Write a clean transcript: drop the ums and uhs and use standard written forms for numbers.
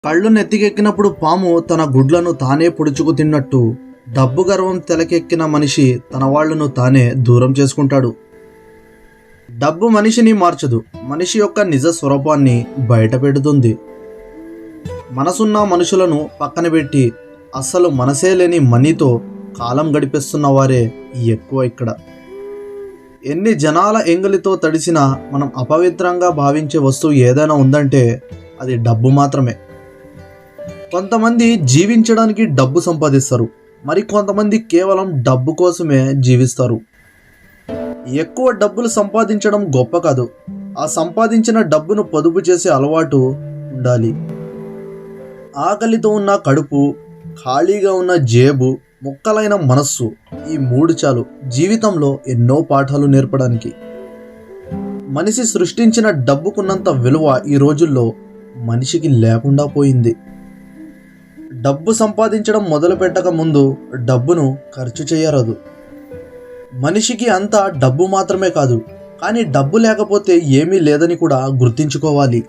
కళ్ళు నెత్తికెక్కినప్పుడు పాము తన గుడ్లను తానే పొడుచుకు తిన్నట్టు డబ్బు గర్వం తెలకెక్కిన మనిషి తన వాళ్ళను తానే దూరం చేసుకుంటాడు. డబ్బు మనిషిని మార్చదు, మనిషి యొక్క నిజ స్వరూపాన్ని బయట పెడుతుంది. మనసున్న మనుషులను పక్కన పెట్టి అస్సలు మనసే లేని మనీతో కాలం గడిపేస్తున్న వారే ఎక్కువ ఇక్కడ. ఎన్ని జనాల ఎంగిలితో తడిసినా మనం అపవిత్రంగా భావించే వస్తువు ఏదైనా ఉందంటే అది డబ్బు మాత్రమే. కొంతమంది జీవించడానికి డబ్బు సంపాదిస్తారు, మరి కొంతమంది కేవలం డబ్బు కోసమే జీవిస్తారు. ఎక్కువ డబ్బులు సంపాదించడం గొప్ప కాదు, ఆ సంపాదించిన డబ్బును పొదుపు చేసే అలవాటు ఉండాలి. ఆకలితో ఉన్న కడుపు, ఖాళీగా ఉన్న జేబు, ముక్కలైన మనస్సు, ఈ మూడు చాలు జీవితంలో ఎన్నో పాఠాలు నేర్పడానికి. మనిషి సృష్టించిన డబ్బుకున్నంత విలువ ఈ రోజుల్లో మనిషికి లేకుండా పోయింది. డబ్బు సంపాదించడం మొదలు పెట్టక ముందు డబ్బును ఖర్చు చేయరాదు. మనిషికి అంతా డబ్బు మాత్రమే కాదు, కానీ డబ్బు లేకపోతే ఏమీ లేదని కూడా గుర్తించుకోవాలి.